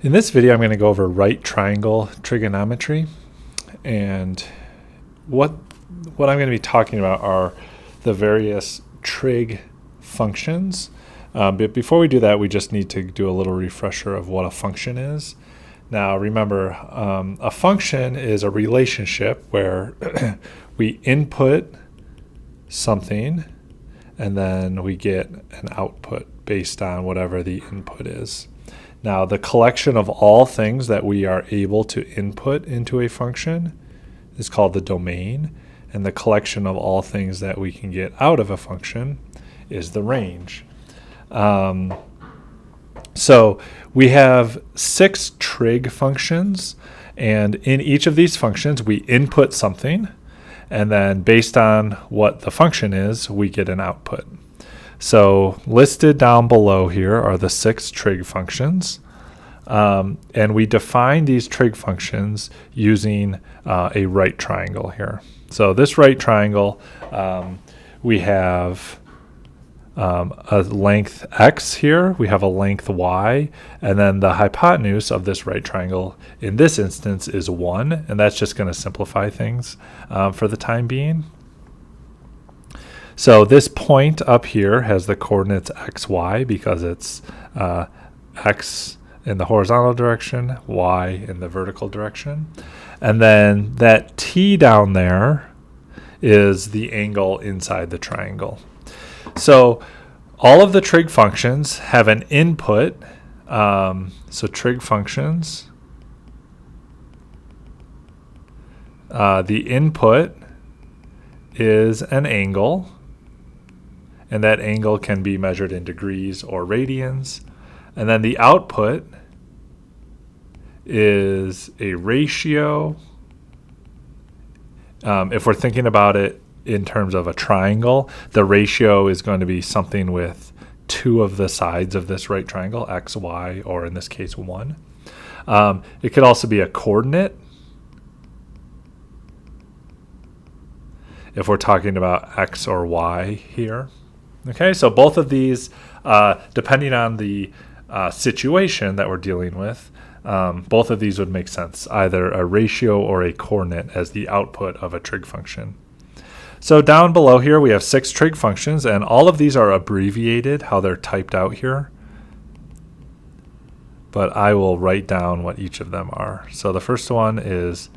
In this video, I'm going to go over right triangle trigonometry, and what I'm going to be talking about are the various trig functions. But before we do that, we just need to do a little refresher of what a function is. Now, remember, a function is a relationship where we input something and then we get an output based on whatever the input is. Now, the collection of all things that we are able to input into a function is called the domain, and the collection of all things that we can get out of a function is the range. So we have 6 trig functions, and in each of these functions we input something, and then based on what the function is, we get an output. So listed down below here are the 6 trig functions, and we define these trig functions using a right triangle here. So this right triangle, we have a length x here, we have a length y, and then the hypotenuse of this right triangle in this instance is 1, and that's just going to simplify things for the time being. So this point up here has the coordinates x, y because it's x in the horizontal direction, y in the vertical direction. And then that t down there is the angle inside the triangle. So all of the trig functions have an input. So trig functions, the input is an angle, and that angle can be measured in degrees or radians. And then the output is a ratio. If we're thinking about it in terms of a triangle, the ratio is going to be something with 2 of the sides of this right triangle, x, y, or in this case 1. It could also be a coordinate if we're talking about x or y here. Okay, so both of these, depending on the situation that we're dealing with, both of these would make sense, either a ratio or a coordinate as the output of a trig function. So down below here we have 6 trig functions, and all of these are abbreviated, how they're typed out here. But I will write down what each of them are. So the first one is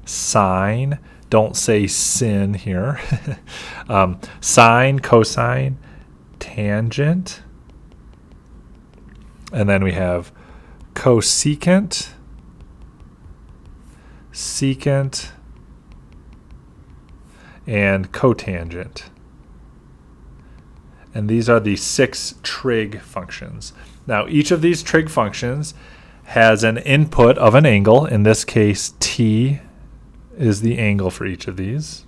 sine. Don't say sin here. Sine, cosine, tangent, and then we have cosecant, secant, and cotangent. And these are the 6 trig functions. Now, each of these trig functions has an input of an angle. In this case, t is the angle for each of these.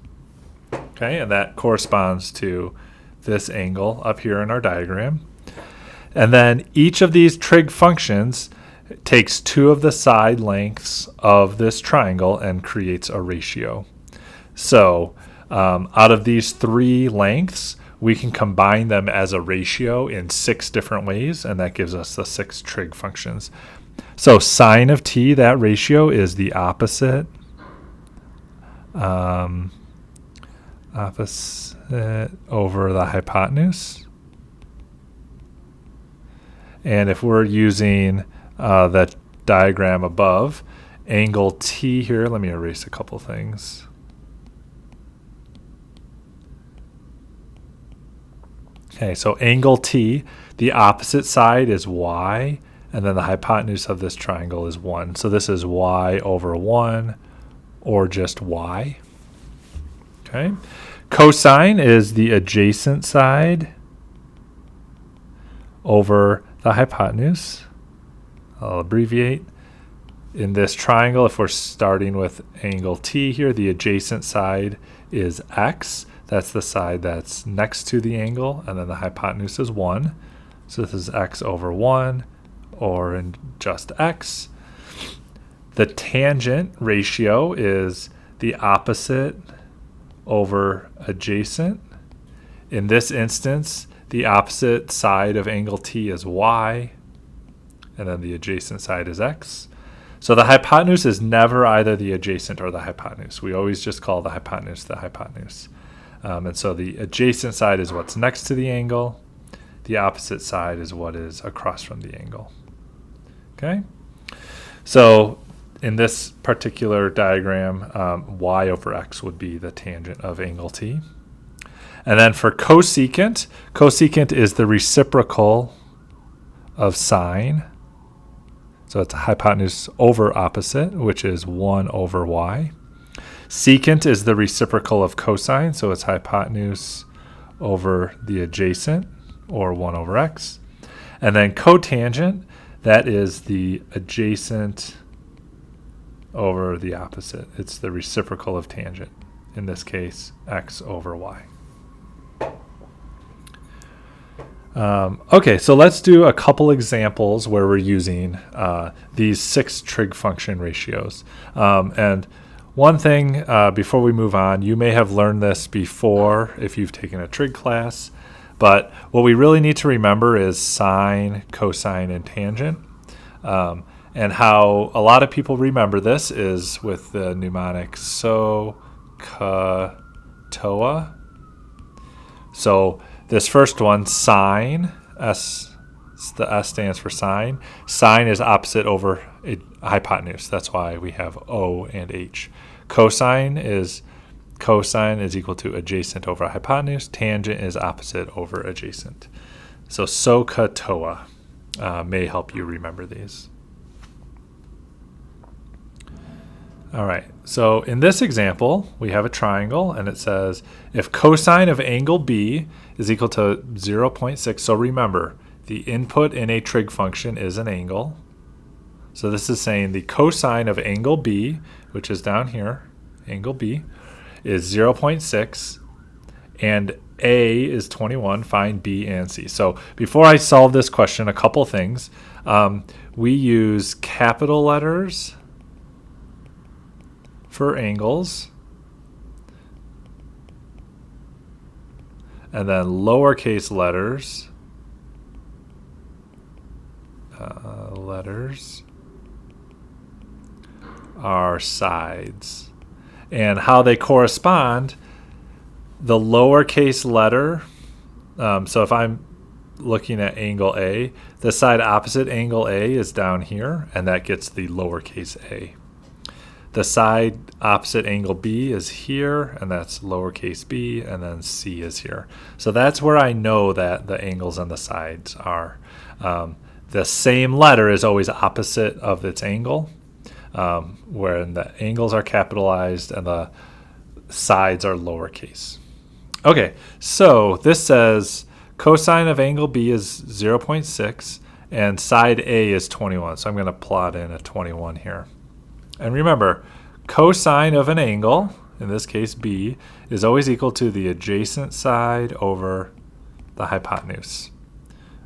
Okay, and that corresponds to this angle up here in our diagram. And then each of these trig functions takes 2 of the side lengths of this triangle and creates a ratio. So out of these 3 lengths, we can combine them as a ratio in 6 different ways, and that gives us the 6 trig functions. So sine of t, that ratio is the opposite over the hypotenuse. And if we're using that diagram above, angle t here, let me erase a couple things. Okay, so angle t, the opposite side is y, and then the hypotenuse of this triangle is 1. So this is y over 1, or just y. Okay. Cosine is the adjacent side over the hypotenuse. I'll abbreviate. In this triangle, if we're starting with angle t here, the adjacent side is x. That's the side that's next to the angle, and then the hypotenuse is 1. So this is x over 1, or in just x. The tangent ratio is the opposite over adjacent. In this instance, the opposite side of angle t is y. and then the adjacent side is x. So the hypotenuse is never either the adjacent or the hypotenuse. We always just call the hypotenuse the hypotenuse. And so the adjacent side is what's next to the angle. The opposite side is what is across from the angle. Okay? So in this particular diagram, y over x would be the tangent of angle t. And then for cosecant, cosecant is the reciprocal of sine. So it's hypotenuse over opposite, which is 1 over y. Secant is the reciprocal of cosine, so it's hypotenuse over the adjacent, or 1 over x. And then cotangent, that is the adjacent over the opposite. It's the reciprocal of tangent. In this case, x over y. Okay, so let's do a couple examples where we're using these 6 trig function ratios. And one thing before we move on, you may have learned this before if you've taken a trig class, but what we really need to remember is sine, cosine, and tangent. And how a lot of people remember this is with the mnemonic so, ca, toa. So this first one, sine, S, the S stands for sine. Sine is opposite over a hypotenuse. That's why we have O and H. Cosine is equal to adjacent over hypotenuse. Tangent is opposite over adjacent. So SOHCAHTOA may help you remember these. All right, so in this example, we have a triangle, and it says if cosine of angle B is equal to 0.6, so remember, the input in a trig function is an angle. So this is saying the cosine of angle B, which is down here, angle B, is 0.6, and A is 21, find B and C. So before I solve this question, a couple things. We use capital letters for angles, and then lowercase letters are sides. And how they correspond, the lowercase letter, so if I'm looking at angle A, the side opposite angle A is down here, and that gets the lowercase a. The side opposite angle B is here, and that's lowercase b, and then C is here. So that's where I know that the angles on the sides are. The same letter is always opposite of its angle, wherein the angles are capitalized and the sides are lowercase. Okay, so this says cosine of angle B is 0.6, and side A is 21. So I'm going to plot in a 21 here. And remember, cosine of an angle, in this case B, is always equal to the adjacent side over the hypotenuse.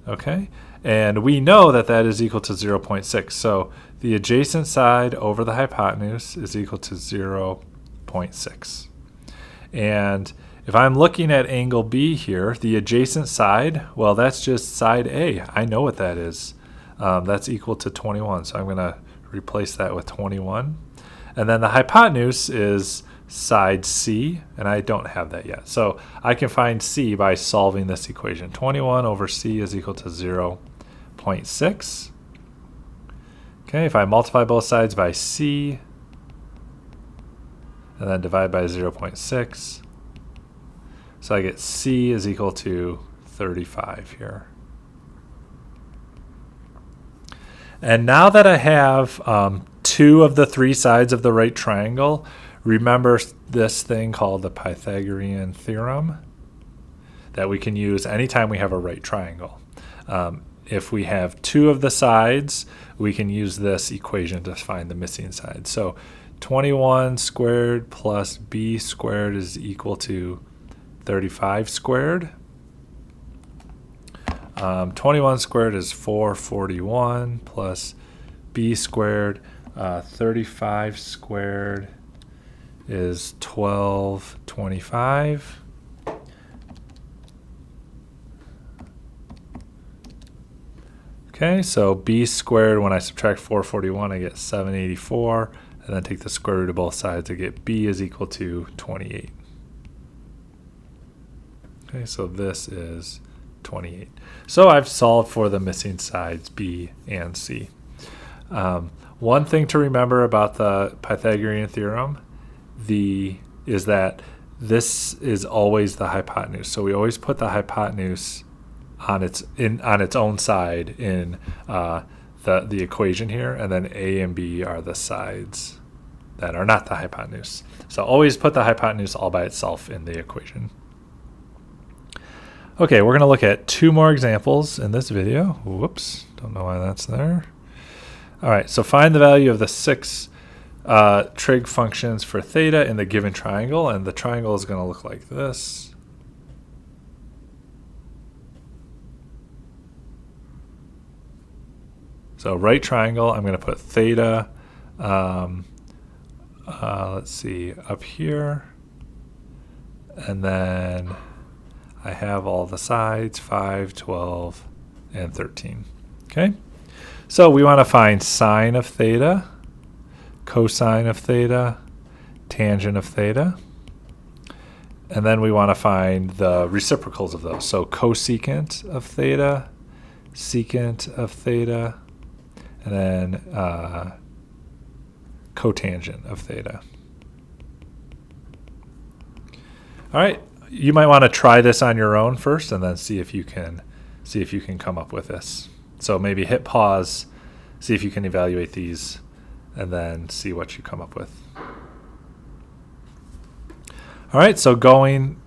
Okay? And we know that that is equal to 0.6. So the adjacent side over the hypotenuse is equal to 0.6. And if I'm looking at angle B here, the adjacent side, well, that's just side A. I know what that is. That's equal to 21. So I'm going to replace that with 21. And then the hypotenuse is side C, and I don't have that yet. So I can find C by solving this equation. 21 over C is equal to 0.6. Okay, if I multiply both sides by C and then divide by 0.6, so I get C is equal to 35 here. And now that I have 2 of the 3 sides of the right triangle, remember this thing called the Pythagorean theorem that we can use anytime we have a right triangle. If we have 2 of the sides, we can use this equation to find the missing side. So 21 squared plus b squared is equal to 35 squared. 21 squared is 441 plus b squared. 35 squared is 1225. Okay, so b squared, when I subtract 441, I get 784, and then take the square root of both sides, I get b is equal to 28. Okay, so this is 28. So I've solved for the missing sides, b and c. One thing to remember about the Pythagorean theorem is that this is always the hypotenuse. So we always put the hypotenuse on its own side in the equation here, and then a and b are the sides that are not the hypotenuse. So always put the hypotenuse all by itself in the equation. Okay, we're going to look at two more examples in this video. Whoops, don't know why that's there. All right, so find the value of the 6 trig functions for theta in the given triangle, and the triangle is going to look like this. So right triangle, I'm going to put theta, let's see, up here, and then I have all the sides, 5, 12, and 13. Okay, so we want to find sine of theta, cosine of theta, tangent of theta, and then we want to find the reciprocals of those. So cosecant of theta, secant of theta, and then cotangent of theta. All right, you might want to try this on your own first, and then see if you can come up with this. So maybe hit pause, see if you can evaluate these, and then see what you come up with. All right, so going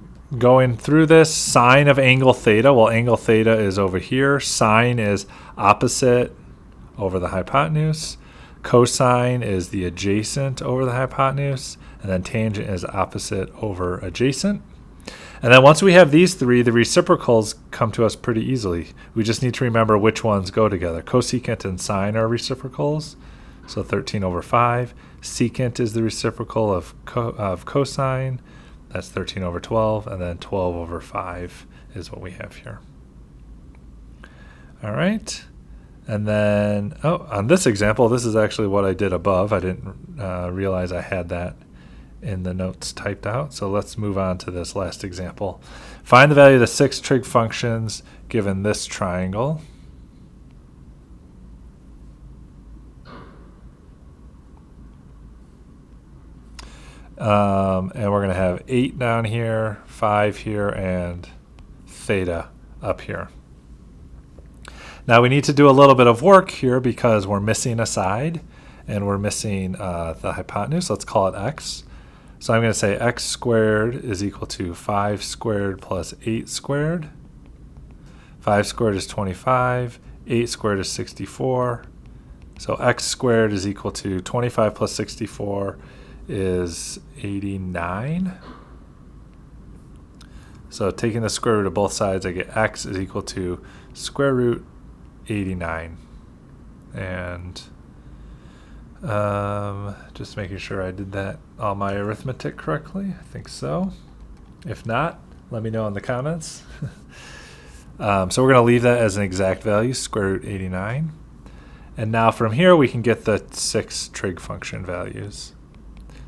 through this, sine of angle theta. Well, angle theta is over here. Sine is opposite over the hypotenuse. Cosine is the adjacent over the hypotenuse, and then tangent is opposite over adjacent. And then once we have these three, the reciprocals come to us pretty easily. We just need to remember which ones go together. Cosecant and sine are reciprocals, so 13 over 5. Secant is the reciprocal of cosine, that's 13 over 12, and then 12 over 5 is what we have here. All right. And then, on this example, this is actually what I did above. I didn't realize I had that in the notes typed out. So let's move on to this last example. Find the value of the 6 trig functions given this triangle. And we're going to have 8 down here, 5 here, and theta up here. Now we need to do a little bit of work here because we're missing a side and we're missing the hypotenuse. Let's call it x. So I'm going to say x squared is equal to 5 squared plus 8 squared. 5 squared is 25. 8 squared is 64. So x squared is equal to 25 plus 64 is 89. So taking the square root of both sides, I get x is equal to square root 89. And just making sure I did all my arithmetic correctly. I think so. If not, let me know in the comments. So we're going to leave that as an exact value, square root 89. And now from here we can get the 6 trig function values.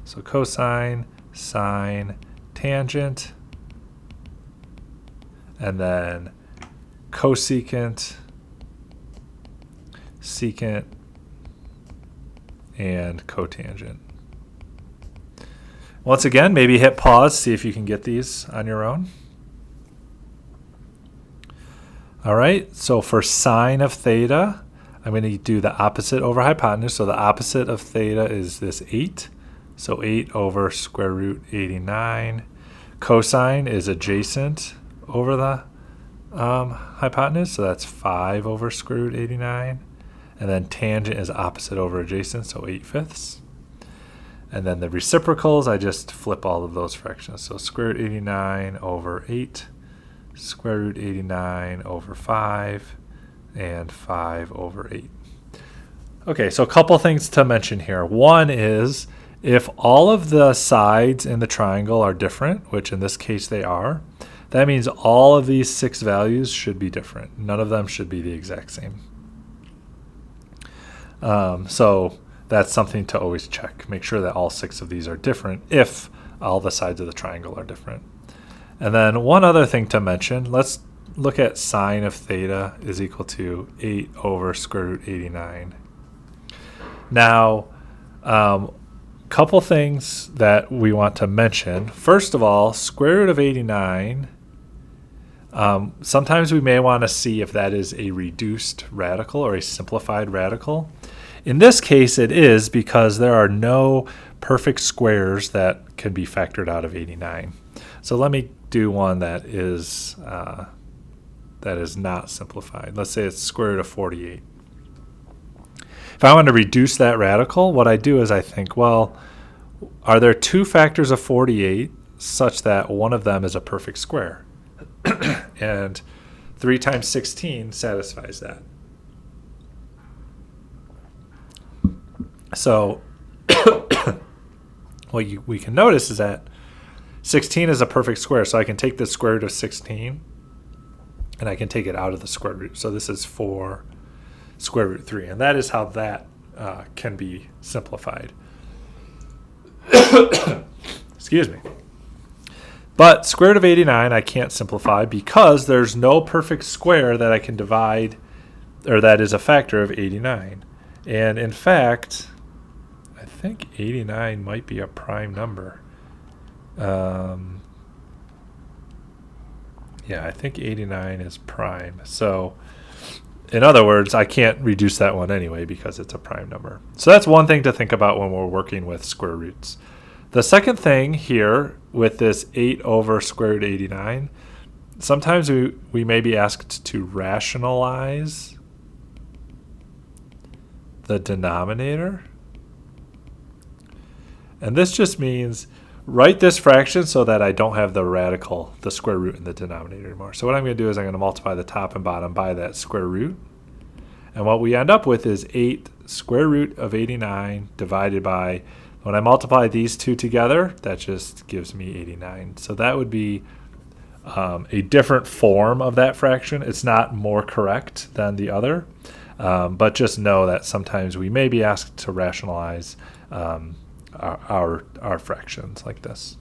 So cosine, sine, tangent, and then cosecant, secant, and cotangent. Once again, maybe hit pause, see if you can get these on your own. All right, so for sine of theta, I'm going to do the opposite over hypotenuse. So the opposite of theta is this 8. So 8 over square root 89. Cosine is adjacent over the hypotenuse, so that's 5 over square root 89. And then tangent is opposite over adjacent, so 8/5. And then the reciprocals, I just flip all of those fractions. So square root 89 over 8, square root 89 over 5, and 5 over 8. Okay, so a couple things to mention here. One is if all of the sides in the triangle are different, which in this case they are, that means all of these 6 values should be different. None of them should be the exact same. So that's something to always check. Make sure that all 6 of these are different if all the sides of the triangle are different. And then one other thing to mention, let's look at sine of theta is equal to 8 over square root 89. Now, couple things that we want to mention. First of all, square root of 89, sometimes we may want to see if that is a reduced radical or a simplified radical. In this case, it is, because there are no perfect squares that can be factored out of 89. So let me do one that is not simplified. Let's say it's square root of 48. If I want to reduce that radical, what I do is I think, well, are there 2 factors of 48 such that one of them is a perfect square? And 3 times 16 satisfies that. So what we can notice is that 16 is a perfect square, so I can take the square root of 16 and I can take it out of the square root. So this is 4 square root 3, and that is how that can be simplified. Excuse me. But square root of 89 I can't simplify because there's no perfect square that I can divide, or that is a factor of 89. And in fact, I think 89 might be a prime number. Yeah, I think 89 is prime. So in other words, I can't reduce that one anyway because it's a prime number. So that's one thing to think about when we're working with square roots. The second thing here with this 8 over square root 89, sometimes we may be asked to rationalize the denominator. And this just means write this fraction so that I don't have the radical, the square root in the denominator anymore. So what I'm going to do is I'm going to multiply the top and bottom by that square root. And what we end up with is 8 square root of 89 divided by, when I multiply these two together, that just gives me 89. So that would be a different form of that fraction. It's not more correct than the other, but just know that sometimes we may be asked to rationalize our fractions like this.